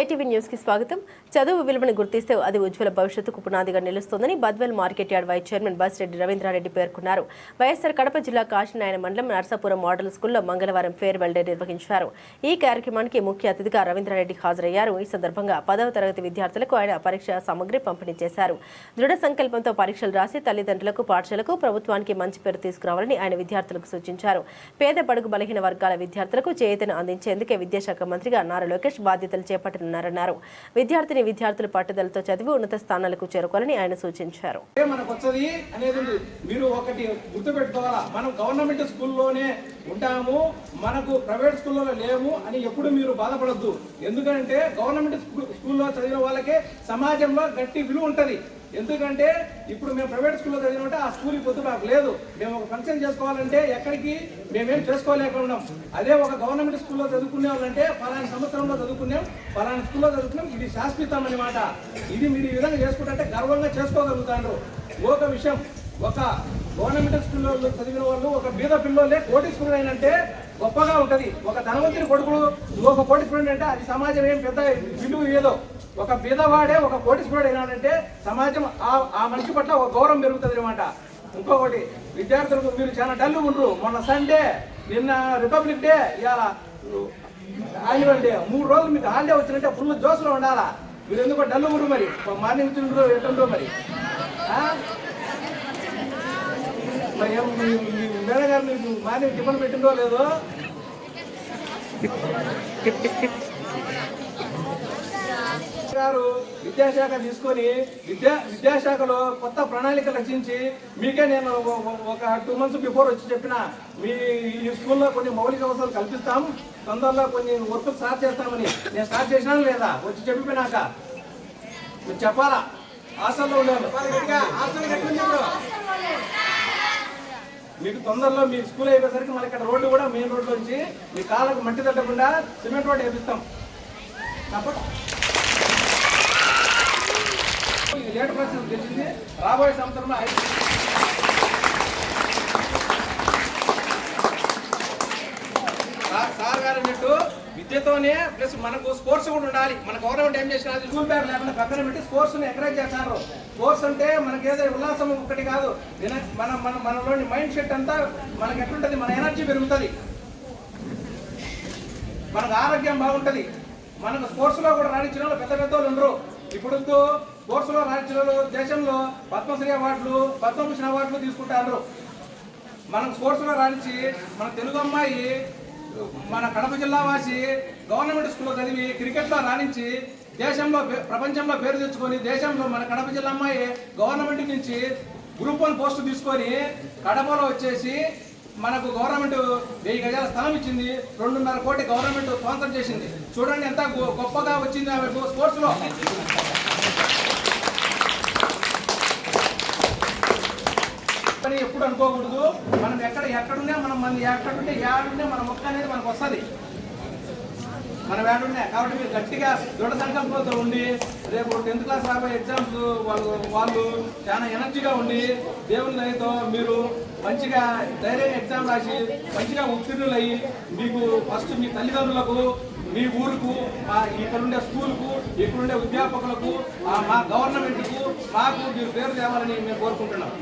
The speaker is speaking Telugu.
ఏటీవీ న్యూస్ కి స్వాగతం. చదువు విలువను గుర్తిస్తే అది ఉజ్వల భవిష్యత్తుకు పునాదిగా నిలుస్తుందని Badvel market yard vice chairman Basreddy Ravindra Reddy పేర్కొన్నారు. వైఎస్ఆర్ కడప జిల్లా కాశీనాయన మండలం నర్సాపురం మోడల్ స్కూల్లో మంగళవారం ఫేర్వెల్ డే నిర్వహించారు. ఈ కార్యక్రమానికి ముఖ్య అతిథిగా రవీంద్రారెడ్డి హాజరయ్యారు. ఈ సందర్భంగా 10వ తరగతి విద్యార్థులకు ఆయన పరీక్ష సామగ్రి పంపిణీ చేశారు. దృఢ సంకల్పంతో పరీక్షలు రాసి తల్లిదండ్రులకు, పాఠశాలకు, ప్రభుత్వానికి మంచి పేరు తీసుకురావాలని ఆయన విద్యార్థులకు సూచించారు. పేద బడుగు బలహీన వర్గాల విద్యార్థులకు చేయూతను అందించేందుకే విద్యాశాఖ మంత్రిగా నారా లోకేష్ బాధ్యతలు చేపట్టిన విద్యార్థులు పట్టుదలతో చదివి ఉన్నత స్థానాలకు చేరుకోవాలని ఆయన సూచించారు. మీరు ఒకటి గుర్తుపెట్టుకోవాలా, మనం గవర్నమెంట్ స్కూల్లోనే ఉంటాము, మనకు ప్రైవేట్ స్కూల్లో లేము అని ఎప్పుడు మీరు బాధపడద్దు. ఎందుకంటే గవర్నమెంట్ స్కూల్లో చదివిన వాళ్ళకే సమాజంలో గట్టి విలువ ఉంటది. ఎందుకంటే ఇప్పుడు మేము ప్రైవేట్ స్కూల్లో చదివినట్టే ఆ స్కూల్కి పొద్దు మాకు లేదు. మేము ఒక ఫంక్షన్ చేసుకోవాలంటే ఎక్కడికి మేమేం చేసుకోలేకున్నాం. అదే ఒక గవర్నమెంట్ స్కూల్లో చదువుకునే వాళ్ళంటే పలానా సంవత్సరంలో చదువుకున్నాం, పలానా స్కూల్లో చదువుకున్నాం, ఇది శాశ్వతం అన్నమాట. ఇది మీరు ఈ విధంగా చేసుకుంటే గర్వంగా చేసుకోగలుగుతారు. ఒక విషయం, ఒక గవర్నమెంట్ స్కూల్లో చదివిన వాళ్ళు ఒక బీద పిల్లలే కోటీశ్వరుడు అయినంటే గొప్పగా ఉంటది. ఒక ధనవంతుని కొడుకులు ఒక కోటీశ్వరుడు అంటే అది సమాజం ఏం పెద్ద విలువ ఏదో. ఒక బీదవాడే ఒక కోటీశ్వరుడు అయినాడంటే సమాజం ఆ మనిషి పట్ల ఒక గౌరవం పెరుగుతుంది అనమాట. ఇంకొకటి, విద్యార్థులకు మీరు చాలా డల్లు ఉండరు. మొన్న సండే, నిన్న రిపబ్లిక్ డే, ఇవాళ యాన్యువల్ డే, 3 రోజులు మీకు హాలిడే వచ్చినట్టే ఫుల్ జోస్లో ఉండాలా. మీరు ఎందుకో డల్లు ఉండరు, మరి మార్నింగ్ తింటారు ఎట్టుండ్రు మరి మేడం గారు మీకు మార్నింగ్ టిఫిన్ పెట్టిందో లేదో. గారు విద్యాశాఖ తీసుకొని విద్యాశాఖలో కొత్త ప్రణాళిక రచించి మీకే నేను ఒక 2 months బిఫోర్ వచ్చి చెప్పిన, మీ ఈ స్కూల్లో కొన్ని మౌలిక అవసరాలు కల్పిస్తాం, తొందరలో కొన్ని వర్క్ స్టార్ట్ చేస్తామని. నేను స్టార్ట్ చేసినా లేదా వచ్చి చెప్పిపోయినాక మీరు చెప్పాలా. హాస్టల్లో ఉన్నాను, మీకు తొందరలో మీ స్కూల్ అయిపోయేసరికి మళ్ళీ ఇక్కడ రోడ్డు కూడా మెయిన్ రోడ్డు నుంచి మీ కాళ్ళకు మట్టి తట్టకుండా సిమెంట్ రోడ్ వేపిస్తాం. లేట్ ప్రాసెస్ తెచ్చింది. రాబోయే సంవత్సరంలో సార్ గారు అన్నట్టు విద్యతోనే ప్లస్ మనకు స్పోర్ట్స్ కూడా ఉండాలి. మన గవర్నమెంట్ ఏం చేసిన స్కూల్ బ్యాగ్ లేకుండా పక్కన పెట్టి స్పోర్ట్స్ ని ఎంకరేజ్ చేస్తారు. స్పోర్ట్స్ అంటే మనకేదో ఉల్లాసం ఒకటి కాదు, మనలోని మైండ్ సెట్ అంతా మనకి ఎట్లుంటది, మన ఎనర్జీ పెరుగుతుంది, మనకు ఆరోగ్యం బాగుంటది. మనకు స్పోర్ట్స్ లో కూడా రాణించిన వాళ్ళు పెద్ద వాళ్ళు ఉండరు. ఇప్పుడు స్పోర్ట్స్ లో రాణించిన వాళ్ళు దేశంలో పద్మశ్రీ అవార్డులు, పద్మభూషణ్ అవార్డులు తీసుకుంటారు. మనం స్పోర్ట్స్ లో రాణించి మన తెలుగు అమ్మాయి, మన కడప జిల్లా వాసి గవర్నమెంట్ స్కూల్లో చదివి క్రికెట్లో రాణించి దేశంలో ప్రపంచంలో పేరు తెచ్చుకొని, దేశంలో మన కడప జిల్లా అమ్మాయి గవర్నమెంట్ నుంచి గ్రూప్ 1 పోస్టు తీసుకొని కడపలో వచ్చేసి మనకు గవర్నమెంట్ 1000 గజాల స్థలం ఇచ్చింది, 2.5 కోటి గవర్నమెంట్ స్పాన్సర్ చేసింది. చూడండి ఎంత గొప్పగా వచ్చింది ఆమె స్పోర్ట్స్ లో. ఎప్పుడు అనుకోకూడదు, మనం ఎక్కడున్నా మనం ఎక్కడుంటే మన మొక్క అనేది మనకు వస్తుంది, మనం ఏడున్నా. కాబట్టి మీరు గట్టిగా దృఢ సంకల్పంతో ఉండి రేపు 10th క్లాస్ రాబోయే ఎగ్జామ్స్ వాళ్ళు చాలా ఎనర్జీగా ఉండి దేవుని దయతో మీరు మంచిగా ధైర్యంగా ఎగ్జామ్ రాసి మంచిగా ఉత్తీర్ణులయ్యి మీకు ఫస్ట్ మీ తల్లిదండ్రులకు, మీ ఊరుకు, ఇక్కడుండే స్కూల్కు, ఇక్కడుండే అధ్యాపకులకు, మా గవర్నమెంట్కు, మాకు మీరు పేరు తేవాలని మేము కోరుకుంటున్నాం.